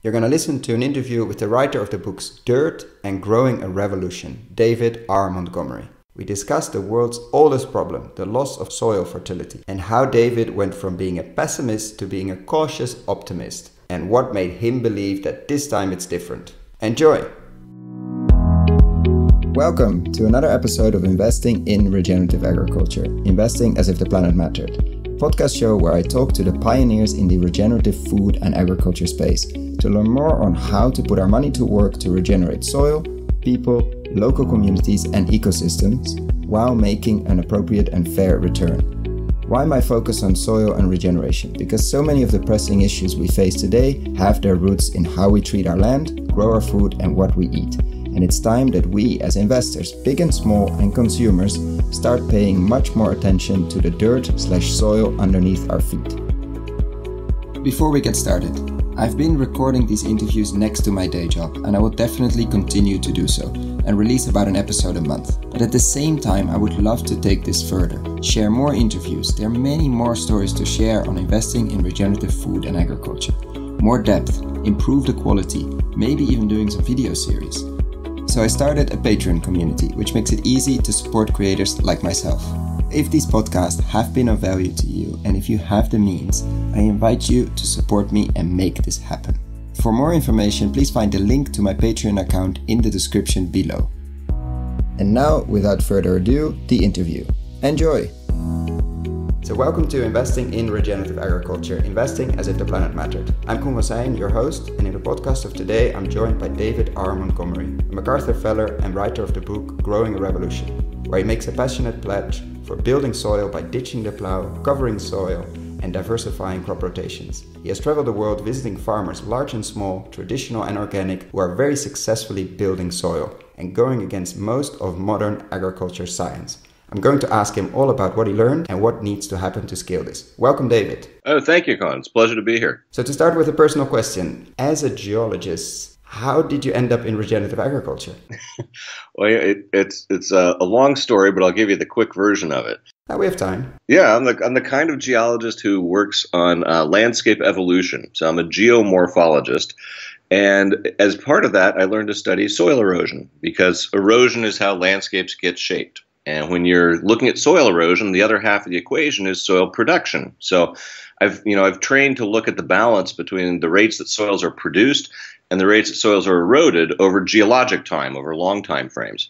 You're going to listen to an interview with the writer of the books Dirt and Growing a Revolution, David R Montgomery. We discuss the world's oldest problem, the loss of soil fertility, and how David went from being a pessimist to being a cautious optimist, and what made him believe that this time it's different. Enjoy! Welcome to another episode of Investing in Regenerative Agriculture, Investing as if the planet mattered. Podcast show where I talk to the pioneers in the regenerative food and agriculture space to learn more on how to put our money to work to regenerate soil, people, local communities and ecosystems while making an appropriate and fair return. Why my focus on soil and regeneration? Because so many of the pressing issues we face today have their roots in how we treat our land, grow our food and what we eat. And it's time that we as investors, big and small, and consumers start paying much more attention to the dirt/soil underneath our feet. Before we get started, I've been recording these interviews next to my day job, and I will definitely continue to do so and release about an episode a month. But at the same time, I would love to take this further, share more interviews. There are many more stories to share on investing in regenerative food and agriculture. More depth, improve the quality, maybe even doing some video series. So I started a Patreon community, which makes it easy to support creators like myself. If these podcasts have been of value to you, and if you have the means, I invite you to support me and make this happen. For more information, please find the link to my Patreon account in the description below. And now, without further ado, the interview. Enjoy! So welcome to Investing in Regenerative Agriculture, Investing as if the planet mattered. I'm Koen Wassijn, your host, and in the podcast of today I'm joined by David R Montgomery, a MacArthur Fellow and writer of the book Growing a Revolution, where he makes a passionate pledge for building soil by ditching the plow, covering soil, and diversifying crop rotations. He has traveled the world visiting farmers, large and small, traditional and organic, who are very successfully building soil and going against most of modern agriculture science. I'm going to ask him all about what he learned and what needs to happen to scale this. Welcome, David. Oh, thank you, Con. It's a pleasure to be here. So to start with a personal question, as a geologist, how did you end up in regenerative agriculture? Well, it's a long story, but I'll give you the quick version of it. Now we have time. Yeah, I'm the kind of geologist who works on landscape evolution. So I'm a geomorphologist. And as part of that, I learned to study soil erosion because erosion is how landscapes get shaped. And when you're looking at soil erosion, the other half of the equation is soil production. So I've trained to look at the balance between the rates that soils are produced and the rates that soils are eroded over geologic time, over long time frames.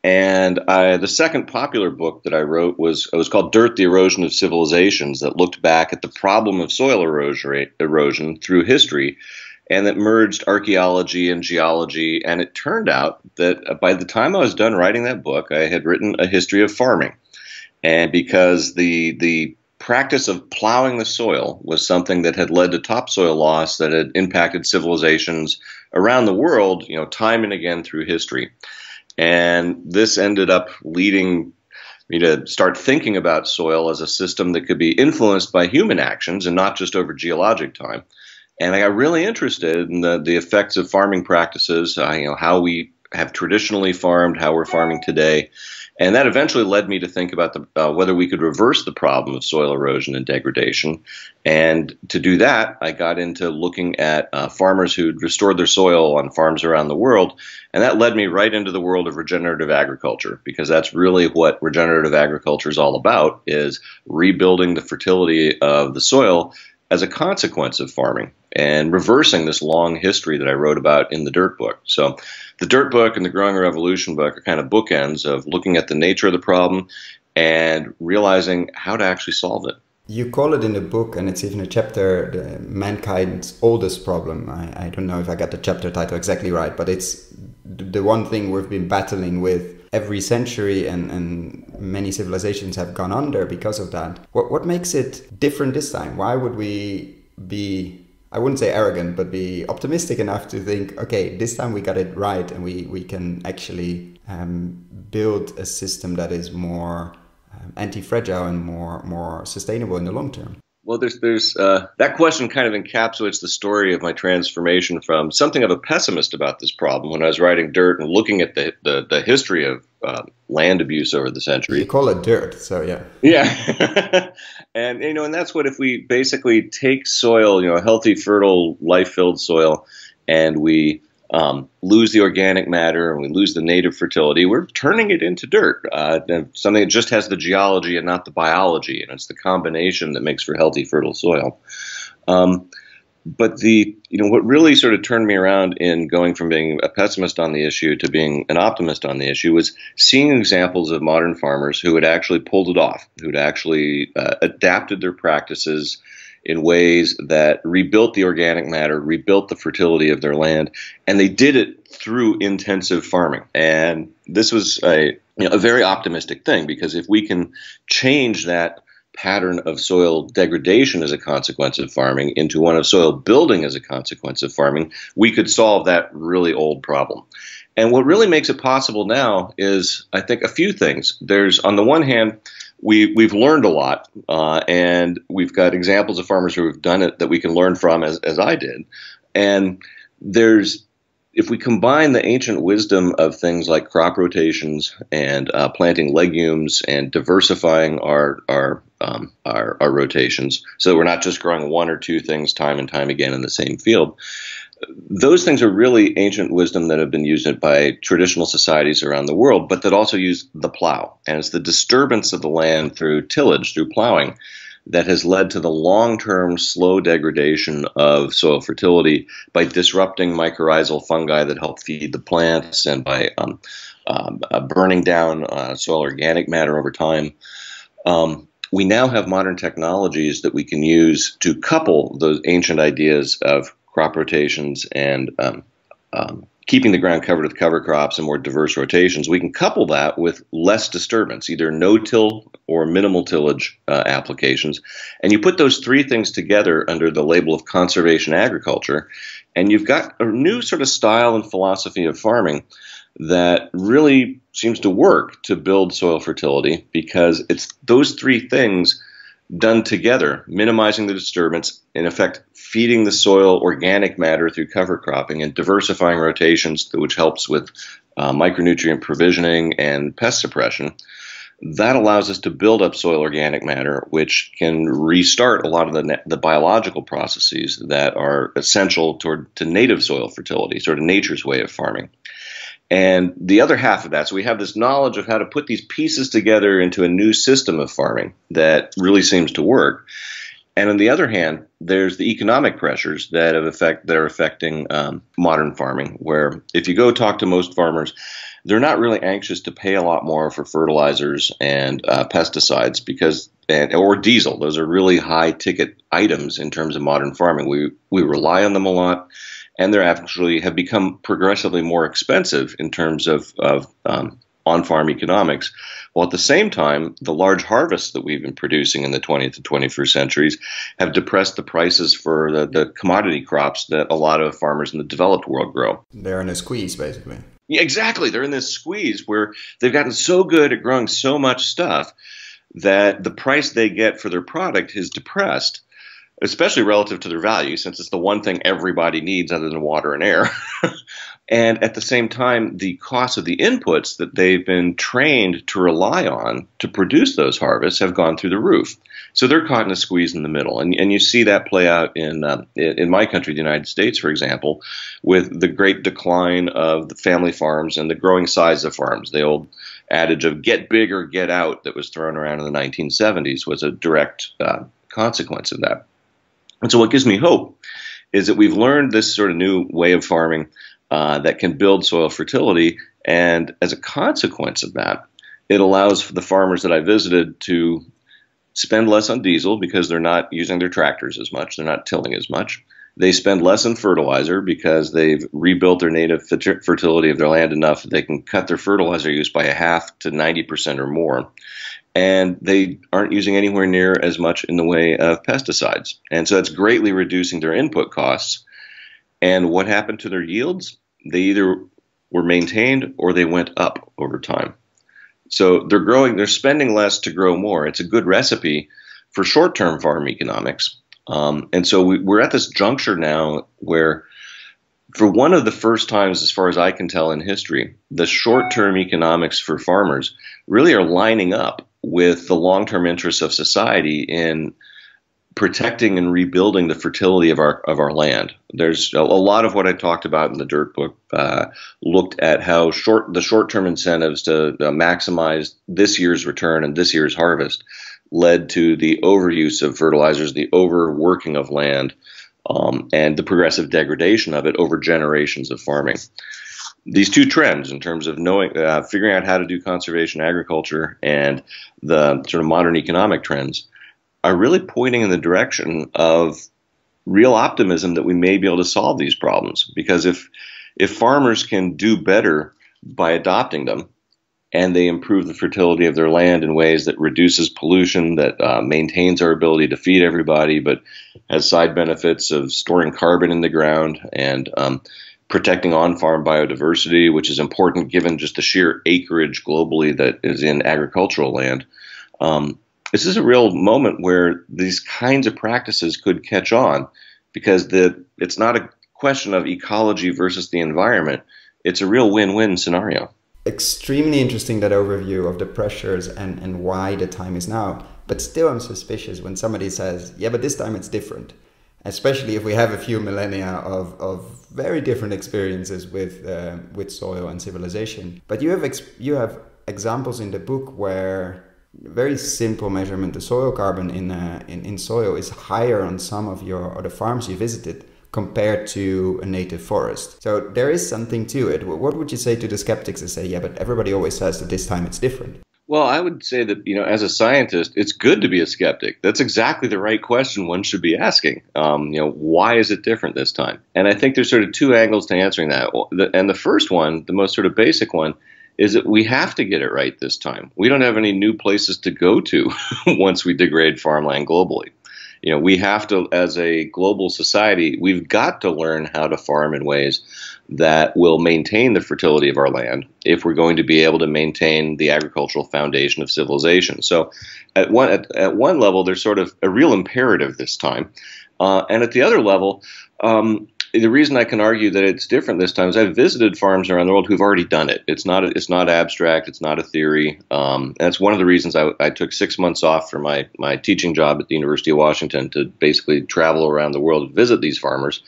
And the second popular book that I wrote was called Dirt, the Erosion of Civilizations, that looked back at the problem of soil erosion through history, and that merged archaeology and geology. And it turned out that by the time I was done writing that book, I had written a history of farming. And because the practice of plowing the soil was something that had led to topsoil loss that had impacted civilizations around the world, time and again through history. And this ended up leading me to start thinking about soil as a system that could be influenced by human actions and not just over geologic time. And I got really interested in the effects of farming practices, how we have traditionally farmed, how we're farming today. And that eventually led me to think about whether we could reverse the problem of soil erosion and degradation. And to do that, I got into looking at farmers who'd restored their soil on farms around the world. And that led me right into the world of regenerative agriculture, because that's really what regenerative agriculture is all about, is rebuilding the fertility of the soil as a consequence of farming and reversing this long history that I wrote about in the Dirt book. So the Dirt book and the Growing a Revolution book are kind of bookends of looking at the nature of the problem and realizing how to actually solve it. You call it in the book, and it's even a chapter, mankind's oldest problem. I don't know if I got the chapter title exactly right, but it's the one thing we've been battling with every century, and many civilizations have gone under because of that. What makes it different this time? Why would we be, I wouldn't say arrogant, but be optimistic enough to think, okay, this time we got it right, and we can actually build a system that is more anti-fragile and more sustainable in the long term? Well, there's that question kind of encapsulates the story of my transformation from something of a pessimist about this problem when I was writing Dirt and looking at the history of land abuse over the century. You call it dirt, so yeah. Yeah, and that's what, if we basically take soil, a healthy, fertile, life-filled soil, and we lose the organic matter and we lose the native fertility, we're turning it into dirt, something that just has the geology and not the biology, and it's the combination that makes for healthy, fertile soil. But what really sort of turned me around in going from being a pessimist on the issue to being an optimist on the issue was seeing examples of modern farmers who had actually pulled it off, who'd actually adapted their practices in ways that rebuilt the organic matter, rebuilt the fertility of their land, and they did it through intensive farming. And this was a very optimistic thing, because if we can change that pattern of soil degradation as a consequence of farming into one of soil building as a consequence of farming, we could solve that really old problem. And what really makes it possible now is, I think, a few things. There's, on the one hand, we've learned a lot, and we've got examples of farmers who have done it that we can learn from, as I did. And if we combine the ancient wisdom of things like crop rotations and planting legumes and diversifying our rotations, so that we're not just growing one or two things time and time again in the same field, those things are really ancient wisdom that have been used by traditional societies around the world, but that also use the plow. And it's the disturbance of the land through tillage, through plowing, that has led to the long-term slow degradation of soil fertility by disrupting mycorrhizal fungi that help feed the plants, and by burning down soil organic matter over time. We now have modern technologies that we can use to couple those ancient ideas of crop rotations and keeping the ground covered with cover crops and more diverse rotations. We can couple that with less disturbance, either no-till or minimal tillage applications. And you put those three things together under the label of conservation agriculture, and you've got a new sort of style and philosophy of farming that really seems to work to build soil fertility, because it's those three things done together, minimizing the disturbance, in effect feeding the soil organic matter through cover cropping and diversifying rotations, which helps with micronutrient provisioning and pest suppression. That allows us to build up soil organic matter, which can restart a lot of the biological processes that are essential to native soil fertility, sort of nature's way of farming. And the other half of that, so we have this knowledge of how to put these pieces together into a new system of farming that really seems to work. And on the other hand, there's the economic pressures that are affecting modern farming, where if you go talk to most farmers, they're not really anxious to pay a lot more for fertilizers and pesticides or diesel. Those are really high ticket items in terms of modern farming. We rely on them a lot, and they actually have become progressively more expensive in terms of on-farm economics. While at the same time, the large harvests that we've been producing in the 20th and 21st centuries have depressed the prices for the commodity crops that a lot of farmers in the developed world grow. They're in a squeeze, basically. Yeah, exactly. They're in this squeeze where they've gotten so good at growing so much stuff that the price they get for their product is depressed, especially relative to their value, since it's the one thing everybody needs other than water and air. And at the same time, the cost of the inputs that they've been trained to rely on to produce those harvests have gone through the roof. So they're caught in a squeeze in the middle. And you see that play out in my country, the United States, for example, with the great decline of the family farms and the growing size of farms. The old adage of get big or get out that was thrown around in the 1970s was a direct consequence of that. And so what gives me hope is that we've learned this sort of new way of farming that can build soil fertility, and as a consequence of that, it allows the farmers that I visited to spend less on diesel because they're not using their tractors as much, they're not tilling as much. They spend less on fertilizer because they've rebuilt their native fertility of their land enough that they can cut their fertilizer use by 50% to 90% or more. And they aren't using anywhere near as much in the way of pesticides. And so it's greatly reducing their input costs. And what happened to their yields? They either were maintained or they went up over time. So they're spending less to grow more. It's a good recipe for short-term farm economics. And so we're at this juncture now where, for one of the first times, as far as I can tell in history, the short-term economics for farmers really are lining up with the long-term interests of society in protecting and rebuilding the fertility of our land. There's a lot of what I talked about in the Dirt book looked at how the short-term incentives to maximize this year's return and this year's harvest led to the overuse of fertilizers, the overworking of land, and the progressive degradation of it over generations of farming. These two trends, in terms of figuring out how to do conservation agriculture, and the sort of modern economic trends, are really pointing in the direction of real optimism that we may be able to solve these problems. Because if farmers can do better by adopting them, and they improve the fertility of their land in ways that reduces pollution, that maintains our ability to feed everybody, but has side benefits of storing carbon in the ground and protecting on-farm biodiversity, which is important given just the sheer acreage globally that is in agricultural land. This is a real moment where these kinds of practices could catch on, because it's not a question of ecology versus the environment. It's a real win-win scenario. Extremely interesting, that overview of the pressures and why the time is now. But still, I'm suspicious when somebody says, yeah, but this time it's different. Especially if we have a few millennia of very different experiences with soil and civilization. But you have examples in the book where very simple measurement, the soil carbon in soil is higher on some of the farms you visited compared to a native forest. So there is something to it. What would you say to the skeptics that say, yeah, but everybody always says that this time it's different? Well, I would say that, as a scientist, it's good to be a skeptic. That's exactly the right question one should be asking. Why is it different this time? And I think there's sort of two angles to answering that. And the first one, the most sort of basic one, is that we have to get it right this time. We don't have any new places to go to once we degrade farmland globally. We have to, as a global society, we've got to learn how to farm in ways that will maintain the fertility of our land if we're going to be able to maintain the agricultural foundation of civilization. So at one level, there's sort of a real imperative this time. And at the other level, the reason I can argue that it's different this time is I've visited farms around the world who've already done it. It's not abstract. It's not a theory. And that's one of the reasons I took 6 months off from my teaching job at the University of Washington to basically travel around the world and visit these farmers.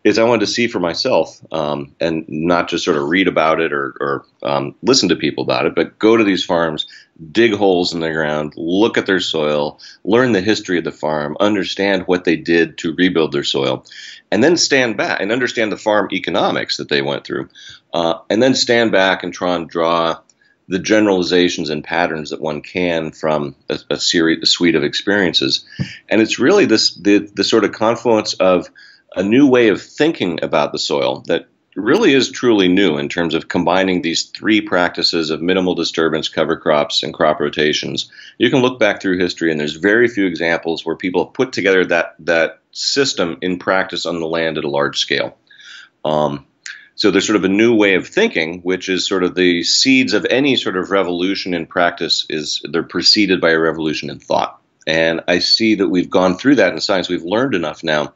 Is I wanted to see for myself, and not just sort of read about it or listen to people about it, but go to these farms, dig holes in the ground, look at their soil, learn the history of the farm, understand what they did to rebuild their soil, and then stand back and understand the farm economics that they went through, and then stand back and try and draw the generalizations and patterns that one can from a suite of experiences. And it's really the sort of confluence of a new way of thinking about the soil that really is truly new in terms of combining these three practices of minimal disturbance, cover crops, and crop rotations. You can look back through history, and there's very few examples where people have put together that system in practice on the land at a large scale. So there's sort of a new way of thinking, which is sort of the seeds of any sort of revolution in practice. They're preceded by a revolution in thought. And I see that we've gone through that in science. We've learned enough now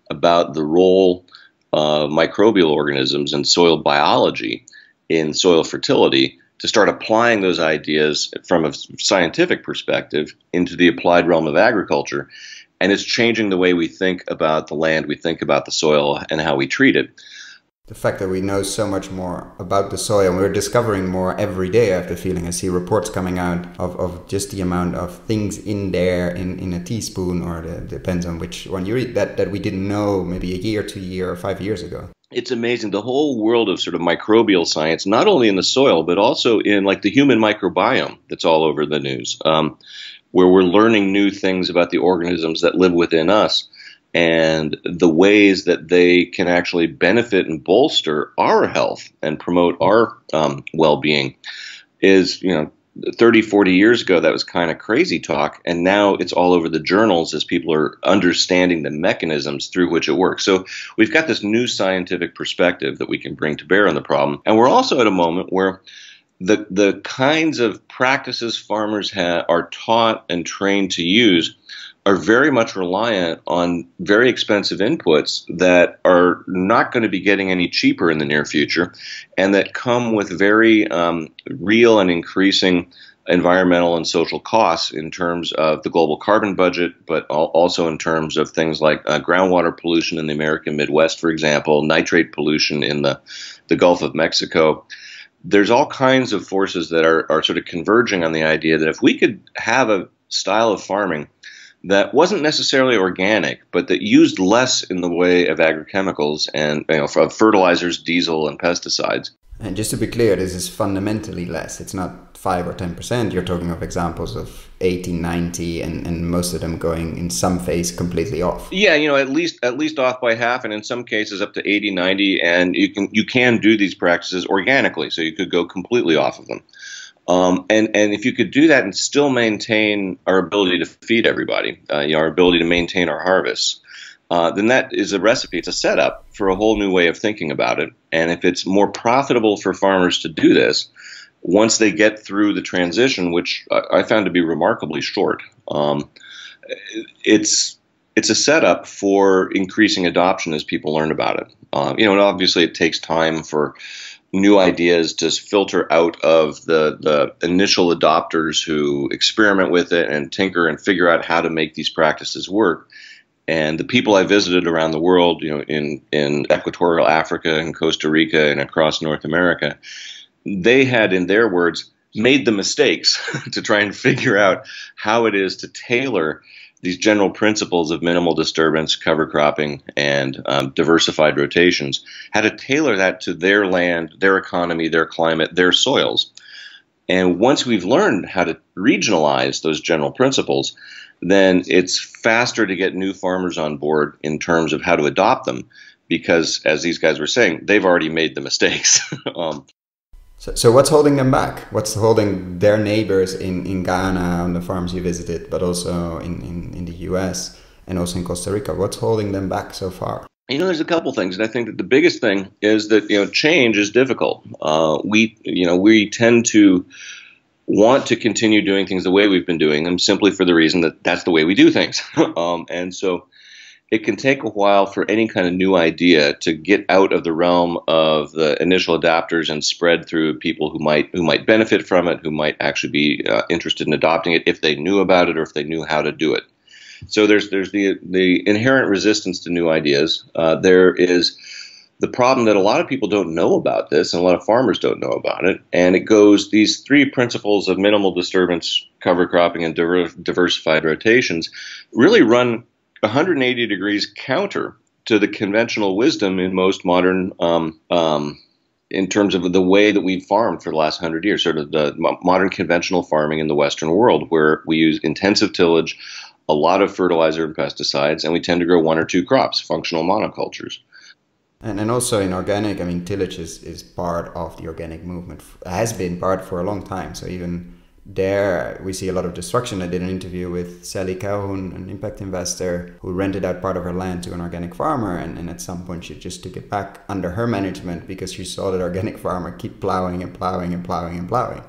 about the role of microbial organisms and soil biology in soil fertility to start applying those ideas from a scientific perspective into the applied realm of agriculture. And it's changing the way we think about the land, we think about the soil, and how we treat it. The fact that we know so much more about the soil, and we're discovering more every day, I have the feeling. I see reports coming out of just the amount of things in there in a teaspoon, or depends on which one you read, that we didn't know maybe a year, 2 years, or 5 years ago. It's amazing. The whole world of sort of microbial science, not only in the soil, but also in like the human microbiome that's all over the news, where we're learning new things about the organisms that live within us, and the ways that they can actually benefit and bolster our health and promote our well-being is, 30, 40 years ago, that was kind of crazy talk. And now it's all over the journals as people are understanding the mechanisms through which it works. So we've got this new scientific perspective that we can bring to bear on the problem. And we're also at a moment where the kinds of practices farmers are taught and trained to use are very much reliant on very expensive inputs that are not going to be getting any cheaper in the near future, and that come with very real and increasing environmental and social costs in terms of the global carbon budget, but also in terms of things like groundwater pollution in the American Midwest, for example, nitrate pollution in the Gulf of Mexico. There's all kinds of forces that are sort of converging on the idea that if we could have a style of farming that wasn't necessarily organic, but that used less in the way of agrochemicals and of fertilizers, diesel, and pesticides. And just to be clear, this is fundamentally less. It's not 5 or 10%. You're talking of examples of 80, 90, and most of them going in some phase completely off. Yeah, at least off by half, and in some cases up to 80, 90, and you can do these practices organically, so you could go completely off of them. And if you could do that and still maintain our ability to feed everybody, our ability to maintain our harvests, then that is a recipe. It's a setup for a whole new way of thinking about it. And if it's more profitable for farmers to do this, once they get through the transition, which I found to be remarkably short, it's a setup for increasing adoption as people learn about it. And obviously it takes time for new ideas to filter out of the initial adopters who experiment with it and tinker and figure out how to make these practices work. And the people I visited around the world, in equatorial Africa and Costa Rica and across North America, they had, in their words, made the mistakes to try and figure out how it is to tailor these general principles of minimal disturbance, cover cropping, and diversified rotations, how to tailor that to their land, their economy, their climate, their soils. And once we've learned how to regionalize those general principles, then it's faster to get new farmers on board in terms of how to adopt them, because, as these guys were saying, they've already made the mistakes. So what's holding them back? What's holding their neighbors in Ghana on the farms you visited, but also in the US and also in Costa Rica? What's holding them back so far? There's a couple things, and I think that the biggest thing is that change is difficult. We tend to want to continue doing things the way we've been doing them, simply for the reason that that's the way we do things, and so it can take a while for any kind of new idea to get out of the realm of the initial adapters and spread through people who might benefit from it, who might actually be interested in adopting it if they knew about it or if they knew how to do it. So there's the inherent resistance to new ideas. There is the problem that a lot of people don't know about this, and a lot of farmers don't know about it. And it goes, these three principles of minimal disturbance, cover cropping, and diversified rotations really run 180 degrees counter to the conventional wisdom in most modern, in terms of the way that we've farmed for the last 100 years, sort of the modern conventional farming in the Western world, where we use intensive tillage, a lot of fertilizer and pesticides, and we tend to grow one or two crops, functional monocultures. And also in organic, tillage is part of the organic movement, has been part for a long time. So even there, we see a lot of destruction. I did an interview with Sally Calhoun, an impact investor, who rented out part of her land to an organic farmer. And at some point, she just took it back under her management because she saw that organic farmer keep plowing and plowing and plowing and plowing.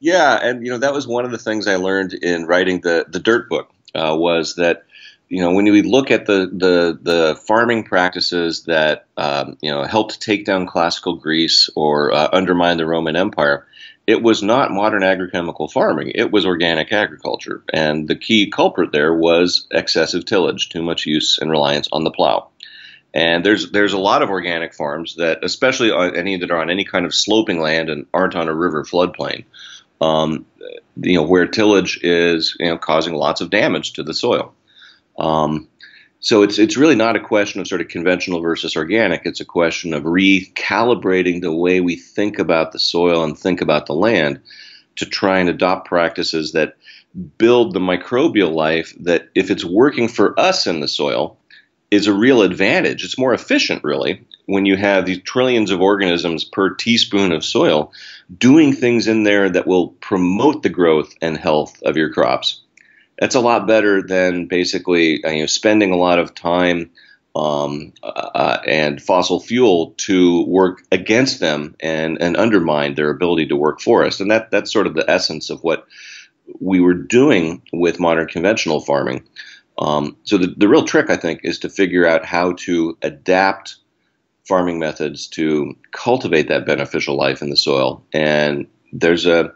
Yeah, and that was one of the things I learned in writing the Dirt book, was that when we look at the farming practices that helped take down classical Greece or undermine the Roman Empire, it was not modern agrochemical farming. It was organic agriculture. And the key culprit there was excessive tillage, too much use and reliance on the plow. And there's a lot of organic farms that, especially that are on any kind of sloping land and aren't on a river floodplain, where tillage is causing lots of damage to the soil. So it's really not a question of sort of conventional versus organic. It's a question of recalibrating the way we think about the soil and think about the land to try and adopt practices that build the microbial life that, if it's working for us in the soil, is a real advantage. It's more efficient, really, when you have these trillions of organisms per teaspoon of soil doing things in there that will promote the growth and health of your crops. That's a lot better than basically spending a lot of time and fossil fuel to work against them and undermine their ability to work for us. And that's sort of the essence of what we were doing with modern conventional farming. So the real trick, I think, is to figure out how to adapt farming methods to cultivate that beneficial life in the soil. And there's a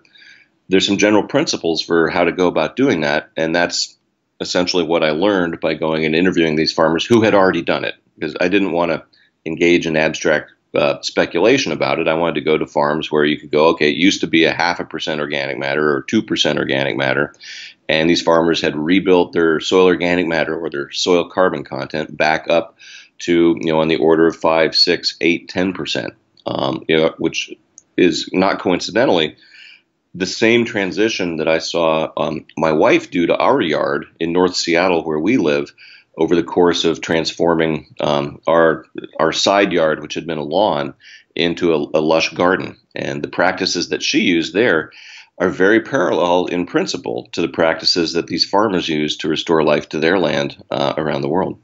there's some general principles for how to go about doing that, and that's essentially what I learned by going and interviewing these farmers who had already done it, because I didn't want to engage in abstract speculation about it. I wanted to go to farms where you could go, okay, it used to be 0.5% organic matter or 2% organic matter, and these farmers had rebuilt their soil organic matter or their soil carbon content back up to, on the order of 5, 6, 8, 10%, which is not coincidentally the same transition that I saw my wife do to our yard in North Seattle, where we live, over the course of transforming our side yard, which had been a lawn, into a lush garden. And the practices that she used there are very parallel in principle to the practices that these farmers use to restore life to their land around the world.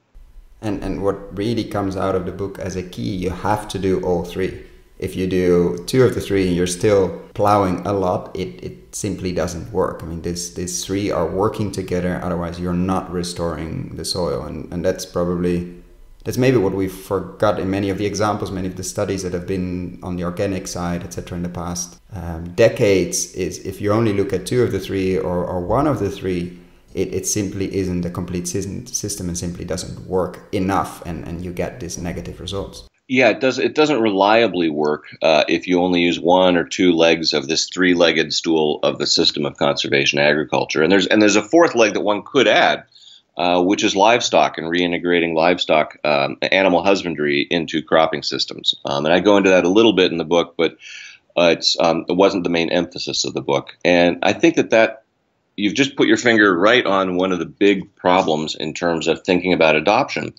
And what really comes out of the book as a key, you have to do all three. If you do 2 of the 3 and you're still plowing a lot, it simply doesn't work. I mean, these 3 are working together, otherwise you're not restoring the soil. And that's maybe what we forgot in many of the examples, many of the studies that have been on the organic side, etc. in the past decades, is if you only look at 2 of the 3 or 1 of the 3, it simply isn't a complete system and simply doesn't work enough, and you get these negative results. Yeah, it doesn't reliably work if you only use 1 or 2 legs of this 3-legged stool of the system of conservation agriculture. And there's a 4th leg that one could add, which is livestock and reintegrating livestock, animal husbandry into cropping systems. And I go into that a little bit in the book, but it wasn't the main emphasis of the book. And I think that you've just put your finger right on one of the big problems in terms of thinking about adoption.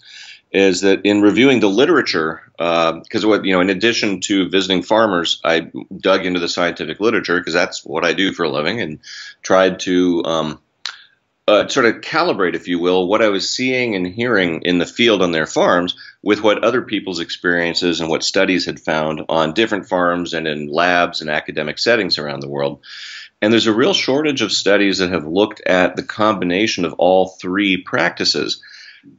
Is that in reviewing the literature, because in addition to visiting farmers, I dug into the scientific literature because that's what I do for a living, and tried to sort of calibrate, if you will, what I was seeing and hearing in the field on their farms with what other people's experiences and what studies had found on different farms and in labs and academic settings around the world. And there's a real shortage of studies that have looked at the combination of all 3 practices.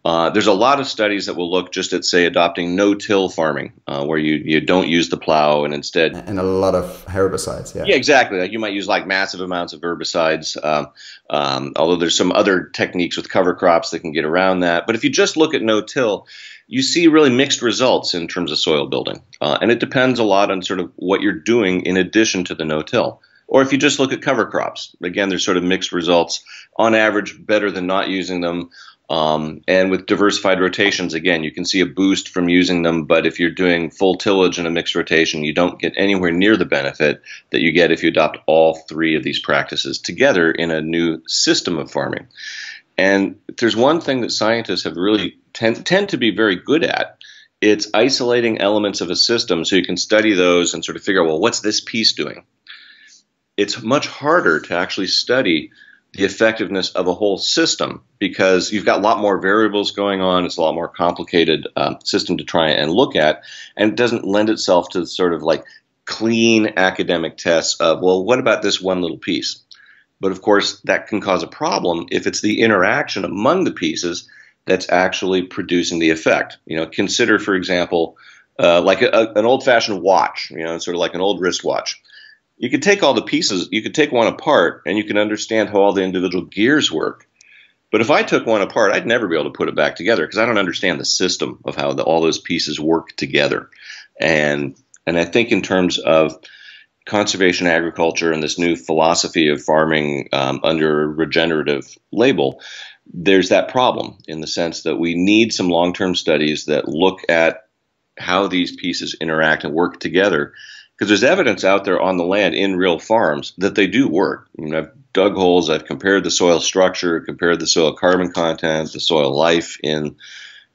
There's a lot of studies that will look just at, say, adopting no-till farming, where you don't use the plow and instead... And a lot of herbicides, yeah. Yeah, exactly. Like you might use massive amounts of herbicides, although there's some other techniques with cover crops that can get around that. But if you just look at no-till, you see really mixed results in terms of soil building. And it depends a lot on sort of what you're doing in addition to the no-till. Or if you just look at cover crops, again, there's sort of mixed results. On average, better than not using them. And with diversified rotations, again, you can see a boost from using them, but if you're doing full tillage in a mixed rotation, you don't get anywhere near the benefit that you get if you adopt all 3 of these practices together in a new system of farming. And if there's one thing that scientists have really tend to be very good at, it's isolating elements of a system so you can study those and sort of figure out, well, what's this piece doing? It's much harder to actually study the effectiveness of a whole system because you've got a lot more variables going on. It's a lot more complicated system to try and look at, and it doesn't lend itself to sort of clean academic tests of, well, what about this one little piece? But of course, that can cause a problem if it's the interaction among the pieces that's actually producing the effect. Consider, for example, an old-fashioned watch, sort of like an old wristwatch. You could take all the pieces, you could take one apart, and you can understand how all the individual gears work. But if I took one apart, I'd never be able to put it back together because I don't understand the system of how all those pieces work together. And I think in terms of conservation agriculture and this new philosophy of farming under a regenerative label, there's that problem in the sense that we need some long-term studies that look at how these pieces interact and work together. Because there's evidence out there on the land in real farms that they do work. I've dug holes, I've compared the soil structure, compared the soil carbon content, the soil life in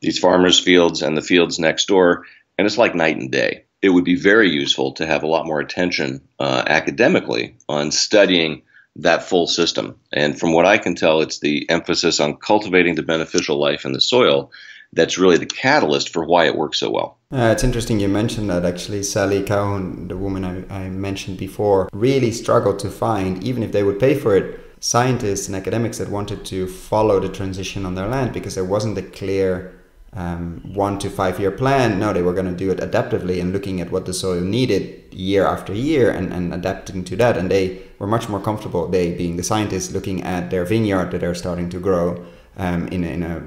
these farmers' fields and the fields next door, and it's like night and day. It would be very useful to have a lot more attention academically on studying that full system. And from what I can tell, it's the emphasis on cultivating the beneficial life in the soil that's really the catalyst for why it works so well. It's interesting you mentioned that. Actually, Sally Cowan, the woman I mentioned before, really struggled to find, even if they would pay for it, scientists and academics that wanted to follow the transition on their land because there wasn't a clear 1 to 5 year plan. No, they were going to do it adaptively and looking at what the soil needed year after year and adapting to that. And they were much more comfortable, they being the scientists, looking at their vineyard that they're starting to grow in a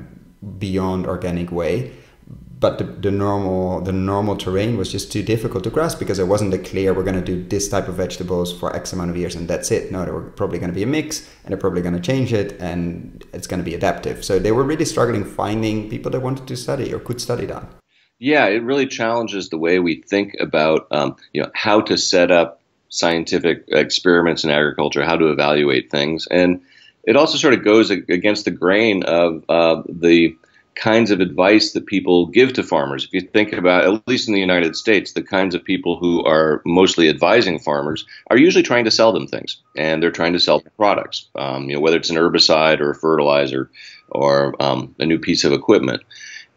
beyond organic way. But the normal terrain was just too difficult to grasp because it wasn't a clear, we're going to do this type of vegetables for X amount of years and that's it. No, there were probably going to be a mix and they're probably going to change it and it's going to be adaptive. So they were really struggling finding people that wanted to study or could study that. Yeah, it really challenges the way we think about how to set up scientific experiments in agriculture, how to evaluate things. And it also sort of goes against the grain of the kinds of advice that people give to farmers. If you think about, at least in the United States, the kinds of people who are mostly advising farmers are usually trying to sell them things, and they're trying to sell their products, whether it's an herbicide or a fertilizer or a new piece of equipment.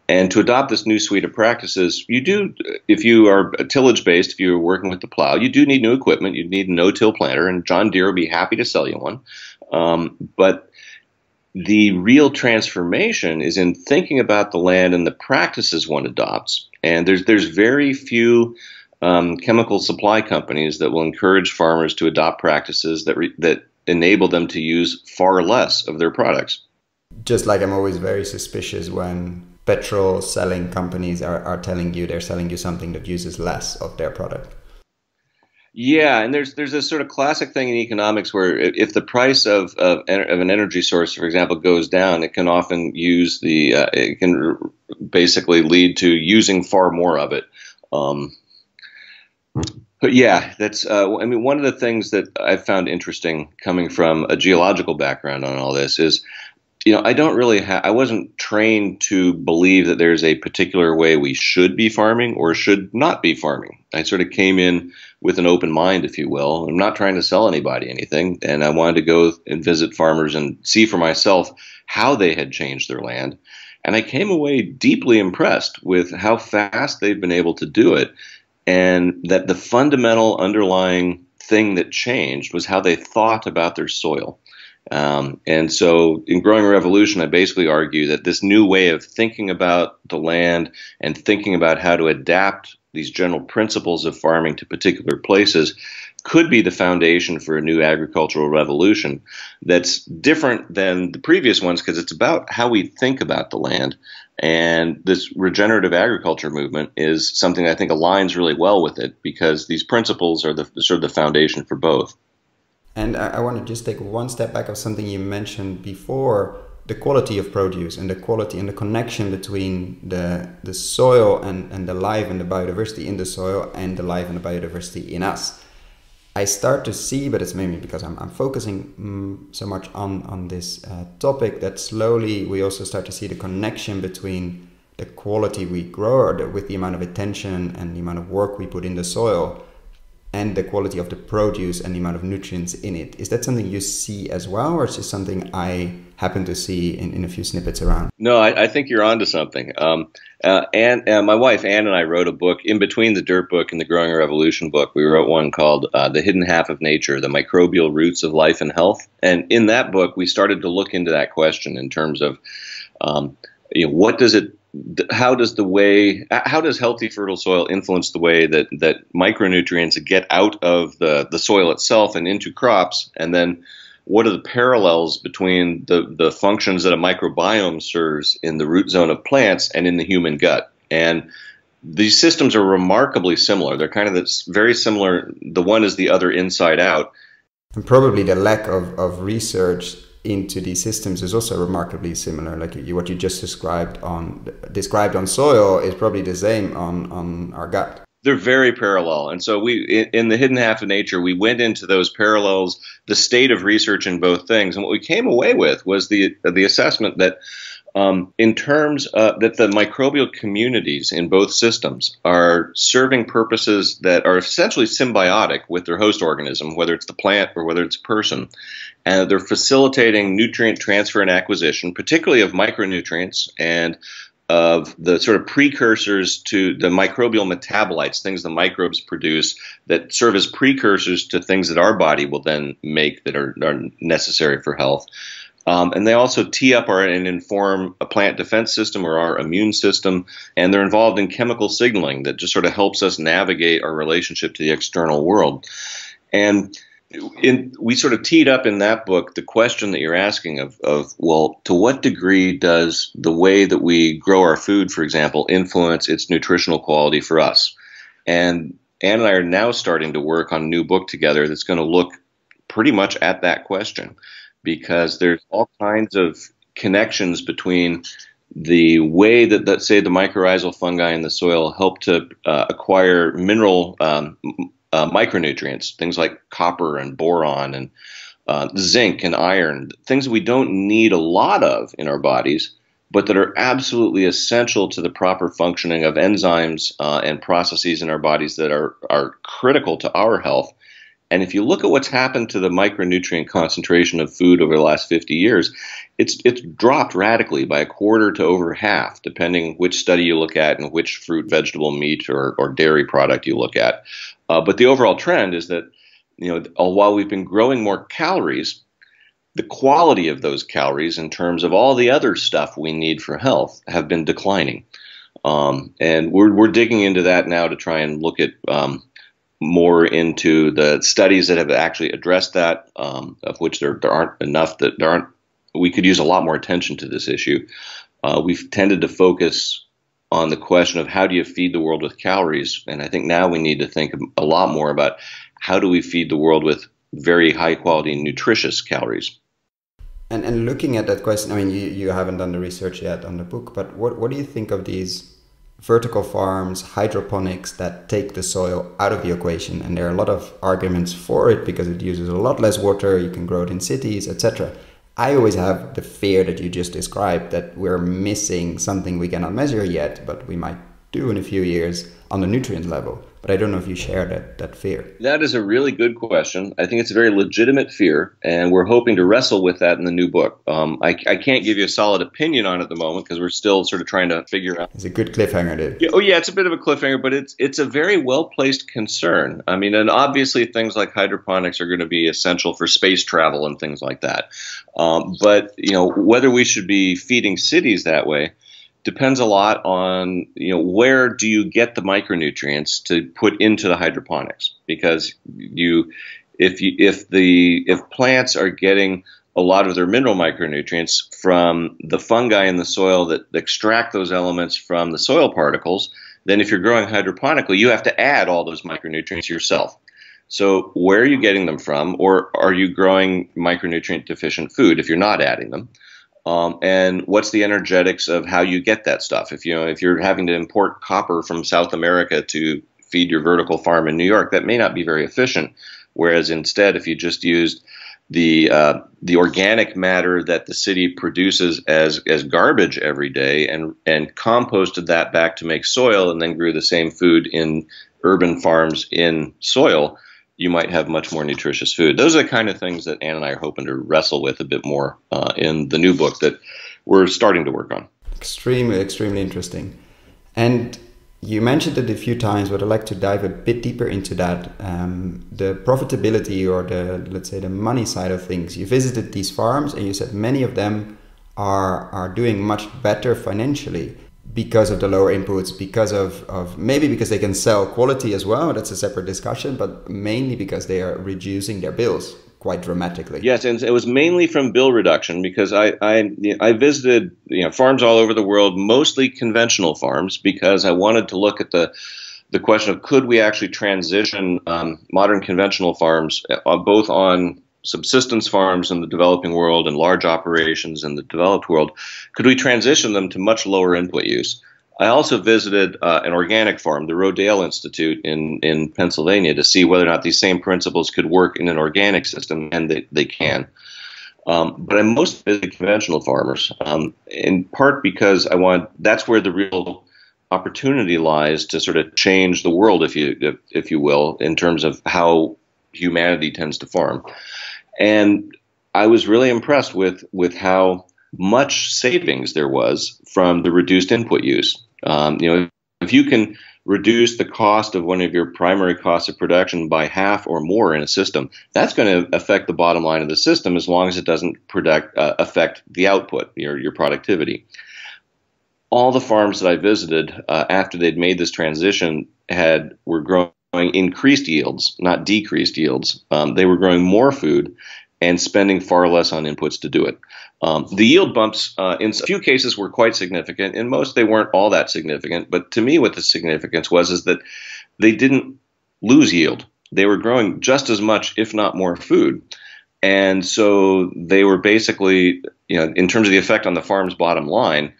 And to adopt this new suite of practices, you do, if you are tillage-based, if you're working with the plow, you do need new equipment. You need a no-till planter, and John Deere will be happy to sell you one. But the real transformation is in thinking about the land and the practices one adopts. And there's very few chemical supply companies that will encourage farmers to adopt practices that enable them to use far less of their products. Just like I'm always very suspicious when petrol selling companies are telling you they're selling you something that uses less of their product. Yeah, and there's this sort of classic thing in economics where if the price of an energy source, for example, goes down, it can often it can basically lead to using far more of it. But yeah, that's one of the things that I've found interesting coming from a geological background on all this is, I wasn't trained to believe that there's a particular way we should be farming or should not be farming. I sort of came in with an open mind, if you will. I'm not trying to sell anybody anything, and I wanted to go and visit farmers and see for myself how they had changed their land. And I came away deeply impressed with how fast they've been able to do it, and that the fundamental underlying thing that changed was how they thought about their soil. And so in Growing Revolution, I basically argue that this new way of thinking about the land and thinking about how to adapt these general principles of farming to particular places could be the foundation for a new agricultural revolution that's different than the previous ones because it's about how we think about the land. And this regenerative agriculture movement is something that I think aligns really well with it because these principles are the sort of the foundation for both. And I want to just take one step back of something you mentioned before, the quality of produce and the quality and the connection between the soil and the life and the biodiversity in the soil and the life and the biodiversity in us. I start to see, but it's maybe because I'm focusing so much on this topic, that slowly we also start to see the connection between the quality we grow with the amount of attention and the amount of work we put in the soil and the quality of the produce and the amount of nutrients in it. Is that something you see as well, or is it something I happen to see in a few snippets around? No, I think you're onto something. My wife, Ann, and I wrote a book in between the Dirt book and the Growing Revolution book. We wrote one called The Hidden Half of Nature, The Microbial Roots of Life and Health. And in that book, we started to look into that question in terms of, how does healthy fertile soil influence the way that micronutrients get out of the soil itself and into crops, and then what are the parallels between the functions that a microbiome serves in the root zone of plants and in the human gut? And these systems are remarkably similar. They're kind of very similar. The one is the other inside out. And probably the lack of research into these systems is also remarkably similar. Like what you just described on soil is probably the same on our gut. They're very parallel. And so in The Hidden Half of Nature, we went into those parallels, the state of research in both things. And what we came away with was the assessment that in terms that the microbial communities in both systems are serving purposes that are essentially symbiotic with their host organism, whether it's the plant or whether it's a person. And they're facilitating nutrient transfer and acquisition, particularly of micronutrients and of the sort of precursors to the microbial metabolites, things the microbes produce that serve as precursors to things that our body will then make that are necessary for health. And they also tee up and inform a plant defense system or our immune system. And they're involved in chemical signaling that just sort of helps us navigate our relationship to the external world. And we sort of teed up in that book the question that you're asking of, well, to what degree does the way that we grow our food, for example, influence its nutritional quality for us? And Ann and I are now starting to work on a new book together that's going to look pretty much at that question, because there's all kinds of connections between the way that say, the mycorrhizal fungi in the soil help to acquire mineral micronutrients, things like copper and boron and zinc and iron, things we don't need a lot of in our bodies, but that are absolutely essential to the proper functioning of enzymes and processes in our bodies that are critical to our health. And if you look at what's happened to the micronutrient concentration of food over the last 50 years, it's dropped radically by a quarter to over half, depending which study you look at and which fruit, vegetable, meat, or dairy product you look at. But the overall trend is that, while we've been growing more calories, the quality of those calories in terms of all the other stuff we need for health have been declining. And we're digging into that now to try and look at more into the studies that have actually addressed that, of which there aren't enough, we could use a lot more attention to this issue. We've tended to focus on the question of how do you feed the world with calories, and I think now we need to think a lot more about how do we feed the world with very high quality nutritious calories. And looking at that question, I mean, you haven't done the research yet on the book, but what do you think of these vertical farms, hydroponics, that take the soil out of the equation? And there are a lot of arguments for it because it uses a lot less water, you can grow it in cities, etc. I always have the fear that you just described, that we're missing something we cannot measure yet, but we might do in a few years on the nutrient level. But I don't know if you share that fear. That is a really good question. I think it's a very legitimate fear, and we're hoping to wrestle with that in the new book. I can't give you a solid opinion on it at the moment because we're still sort of trying to figure out. It's a good cliffhanger, dude. Yeah, it's a bit of a cliffhanger, but it's a very well-placed concern. I mean, and obviously things like hydroponics are going to be essential for space travel and things like that. But whether we should be feeding cities that way depends a lot on where do you get the micronutrients to put into the hydroponics, because if plants are getting a lot of their mineral micronutrients from the fungi in the soil that extract those elements from the soil particles, then if you're growing hydroponically, you have to add all those micronutrients yourself. So where are you getting them from, or are you growing micronutrient deficient food if you're not adding them? And what's the energetics of how you get that stuff? If you're having to import copper from South America to feed your vertical farm in New York, that may not be very efficient. Whereas instead, if you just used the organic matter that the city produces as garbage every day and composted that back to make soil, and then grew the same food in urban farms in soil, you might have much more nutritious food. Those are the kind of things that Ann and I are hoping to wrestle with a bit more in the new book that we're starting to work on. Extremely, extremely interesting. And you mentioned it a few times, but I'd like to dive a bit deeper into that. The profitability, or let's say the money side of things. You visited these farms and you said many of them are doing much better financially because of the lower inputs, because of maybe because they can sell quality as well. That's a separate discussion, but mainly because they are reducing their bills quite dramatically. Yes, and it was mainly from bill reduction, because I visited farms all over the world, mostly conventional farms, because I wanted to look at the question of could we actually transition modern conventional farms, both on subsistence farms in the developing world and large operations in the developed world, could we transition them to much lower input use? I also visited an organic farm, the Rodale Institute in Pennsylvania, to see whether or not these same principles could work in an organic system, and they can. But I'm most visited conventional farmers, in part because that's where the real opportunity lies to sort of change the world, if you will, in terms of how humanity tends to farm. And I was really impressed with how much savings there was from the reduced input use. If you can reduce the cost of one of your primary costs of production by half or more in a system, that's going to affect the bottom line of the system as long as it doesn't affect the output, your productivity. All the farms that I visited after they'd made this transition were growing increased yields, not decreased yields. They were growing more food and spending far less on inputs to do it. The yield bumps in a few cases were quite significant. In most, they weren't all that significant. But to me, what the significance was is that they didn't lose yield. They were growing just as much, if not more, food. And so they were basically, in terms of the effect on the farm's bottom line,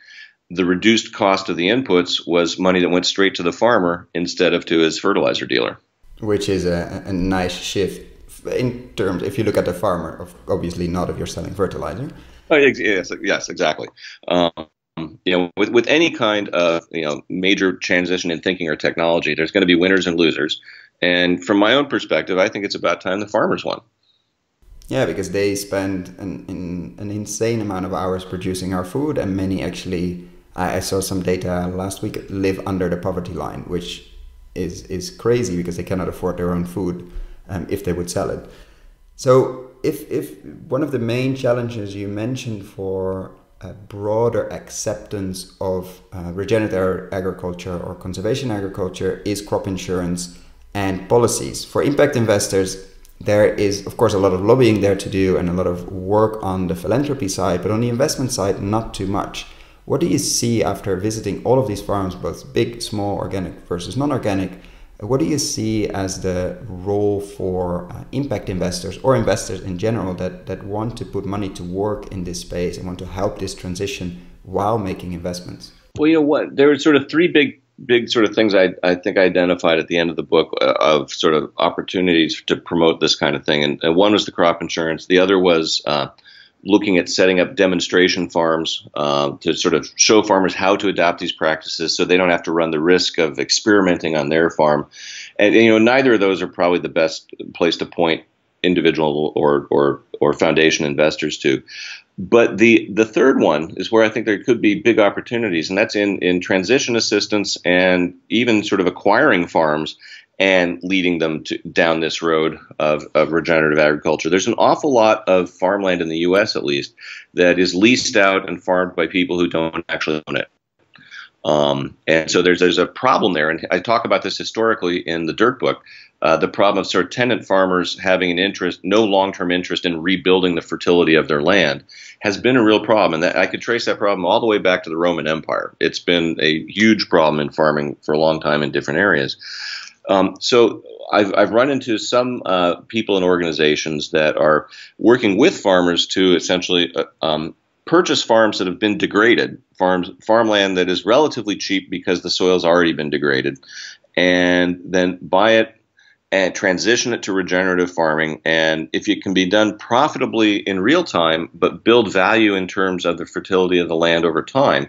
the reduced cost of the inputs was money that went straight to the farmer instead of to his fertilizer dealer. Which is a nice shift in terms, if you look at the farmer, obviously not if you're selling fertilizer. Oh, yes, exactly. With any kind of major transition in thinking or technology, there's going to be winners and losers. And from my own perspective, I think it's about time the farmers won. Yeah, because they spend an insane amount of hours producing our food, and many actually, I saw some data last week, live under the poverty line, which is crazy because they cannot afford their own food if they would sell it. So if one of the main challenges you mentioned for a broader acceptance of regenerative agriculture or conservation agriculture is crop insurance and policies. For impact investors, there is, of course, a lot of lobbying there to do and a lot of work on the philanthropy side, but on the investment side, not too much. What do you see after visiting all of these farms, both big, small, organic versus non-organic? What do you see as the role for impact investors or investors in general that want to put money to work in this space and want to help this transition while making investments? Well, there were sort of three big sort of things I think I identified at the end of the book of sort of opportunities to promote this kind of thing. And one was the crop insurance. The other was looking at setting up demonstration farms to sort of show farmers how to adopt these practices so they don't have to run the risk of experimenting on their farm. And neither of those are probably the best place to point individual or foundation investors to. But the third one is where I think there could be big opportunities, and that's in transition assistance and even sort of acquiring farms and leading them down this road of regenerative agriculture. There's an awful lot of farmland in the U.S., at least, that is leased out and farmed by people who don't actually own it. And so there's a problem there, and I talk about this historically in the Dirt book. The problem of sort of tenant farmers having no long-term interest in rebuilding the fertility of their land has been a real problem, and that I could trace that problem all the way back to the Roman Empire. It's been a huge problem in farming for a long time in different areas. So I've run into some people and organizations that are working with farmers to essentially purchase farms that have been degraded, farmland that is relatively cheap because the soil's already been degraded, and then buy it and transition it to regenerative farming. And if it can be done profitably in real time, but build value in terms of the fertility of the land over time,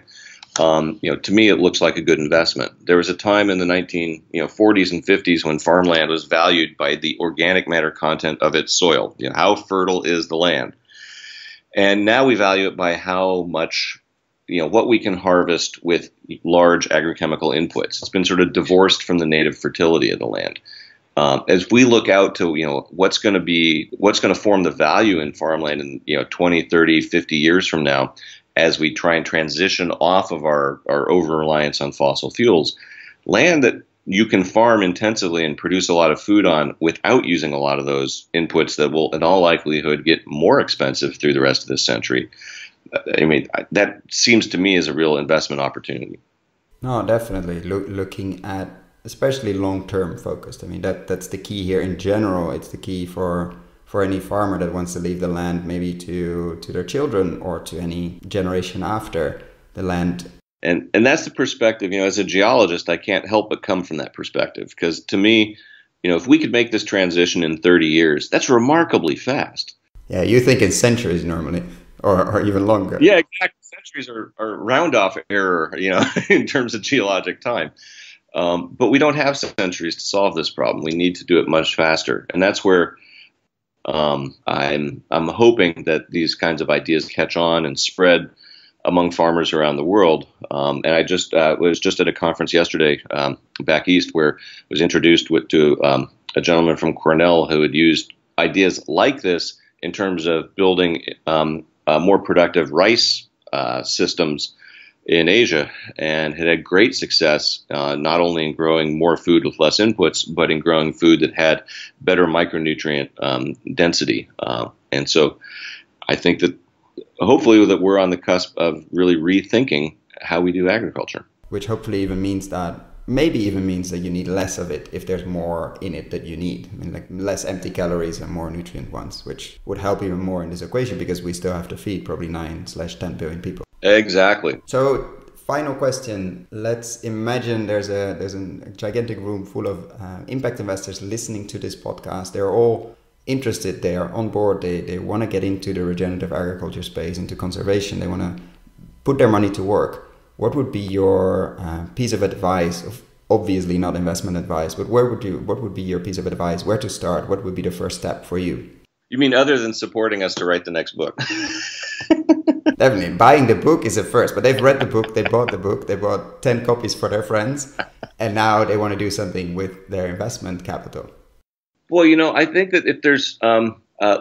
to me, it looks like a good investment. There was a time in the 40s and 50s when farmland was valued by the organic matter content of its soil. How fertile is the land? And now we value it by how much, what we can harvest with large agrochemical inputs. It's been sort of divorced from the native fertility of the land. As we look out to, what's going to form the value in farmland in, 20, 30, 50 years from now, as we try and transition off of our over-reliance on fossil fuels, land that you can farm intensively and produce a lot of food on without using a lot of those inputs that will, in all likelihood, get more expensive through the rest of this century. That seems to me as a real investment opportunity. No, definitely. Looking at especially long-term focused. That's the key here in general. It's the key for any farmer that wants to leave the land maybe to their children or to any generation after the land. And that's the perspective, as a geologist, I can't help but come from that perspective, because to me, if we could make this transition in 30 years, that's remarkably fast. Yeah, you think in centuries normally, or even longer. Yeah, exactly. Centuries are round off error, in terms of geologic time. But we don't have centuries to solve this problem. We need to do it much faster. And that's where I'm hoping that these kinds of ideas catch on and spread among farmers around the world. And I just was just at a conference yesterday back east where I was introduced to a gentleman from Cornell who had used ideas like this in terms of building more productive rice systems in Asia, and had great success not only in growing more food with less inputs, but in growing food that had better micronutrient density. And so I think that hopefully that we're on the cusp of really rethinking how we do agriculture. Which hopefully even means that, maybe even means that you need less of it if there's more in it that you need. I mean, like less empty calories and more nutrient ones, which would help even more in this equation because we still have to feed probably 9/10 billion people. Exactly. So final question, let's imagine there's a gigantic room full of impact investors listening to this podcast. They're all interested, they are on board, they want to get into the regenerative agriculture space, into conservation, they want to put their money to work. What would be your piece of advice? Obviously not investment advice, but what would be your piece of advice? Where to start? What would be the first step for you? You mean other than supporting us to write the next book? Definitely. Buying the book is a first, but they've read the book, they bought the book, they bought 10 copies for their friends, and now they want to do something with their investment capital. Well, I think that if there's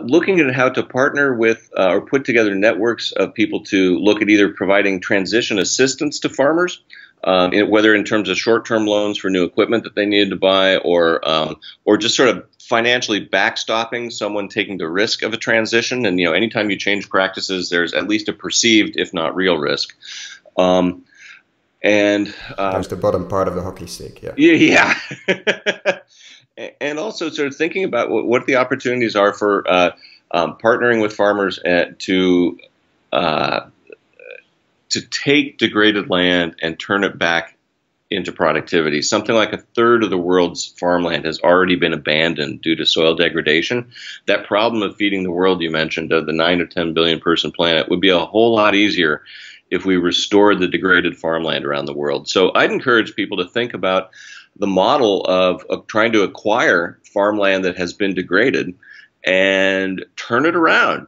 looking at how to partner with or put together networks of people to look at either providing transition assistance to farmers, whether in terms of short-term loans for new equipment that they needed to buy, or just sort of financially backstopping someone taking the risk of a transition. And anytime you change practices, there's at least a perceived, if not real, risk. There's the bottom part of the hockey stick. Yeah. And also sort of thinking about what the opportunities are for partnering with farmers to take degraded land and turn it back into productivity. Something like a third of the world's farmland has already been abandoned due to soil degradation. That problem of feeding the world you mentioned, of the 9 or 10 billion person planet, would be a whole lot easier if we restored the degraded farmland around the world. So I'd encourage people to think about the model of trying to acquire farmland that has been degraded and turn it around.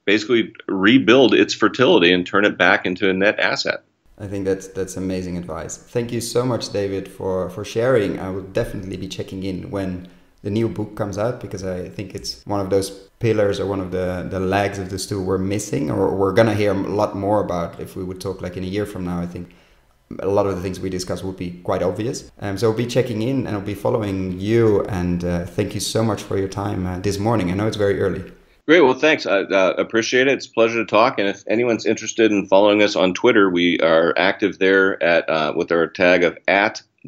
Basically rebuild its fertility and turn it back into a net asset. I think that's amazing advice. Thank you so much, David, for sharing. I will definitely be checking in when the new book comes out, because I think it's one of those pillars or one of the legs of the stool we're missing, or we're going to hear a lot more about. If we would talk like in a year from now, I think a lot of the things we discuss would be quite obvious. So I'll be checking in and I'll be following you. And thank you so much for your time this morning. I know it's very early. Great. Well, thanks. I appreciate it. It's a pleasure to talk. And if anyone's interested in following us on Twitter, we are active there with our tag of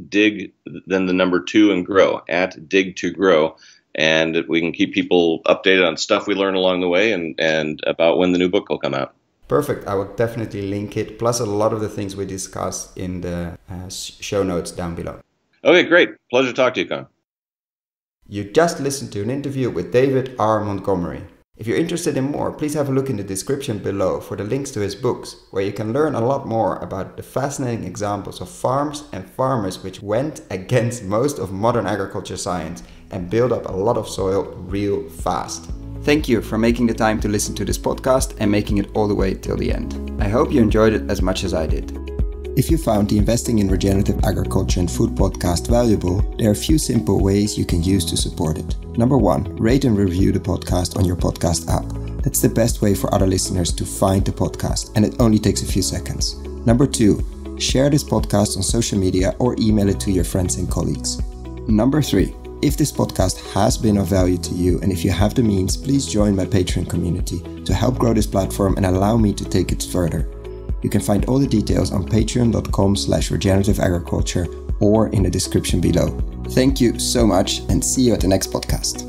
@dig, then the number 2 and grow, @dig2grow. And we can keep people updated on stuff we learn along the way and about when the new book will come out. Perfect. I will definitely link it, plus a lot of the things we discussed in the show notes down below. Okay, great. Pleasure to talk to you, Con. You just listened to an interview with David R Montgomery. If you're interested in more, please have a look in the description below for the links to his books, where you can learn a lot more about the fascinating examples of farms and farmers which went against most of modern agriculture science and build up a lot of soil real fast. Thank you for making the time to listen to this podcast and making it all the way till the end. I hope you enjoyed it as much as I did. If you found the Investing in Regenerative Agriculture and Food podcast valuable, there are a few simple ways you can use to support it. Number 1, rate and review the podcast on your podcast app. That's the best way for other listeners to find the podcast, and it only takes a few seconds. Number 2, share this podcast on social media or email it to your friends and colleagues. Number 3, if this podcast has been of value to you, and if you have the means, please join my Patreon community to help grow this platform and allow me to take it further. You can find all the details on patreon.com/regenerativeagriculture or in the description below. Thank you so much and see you at the next podcast.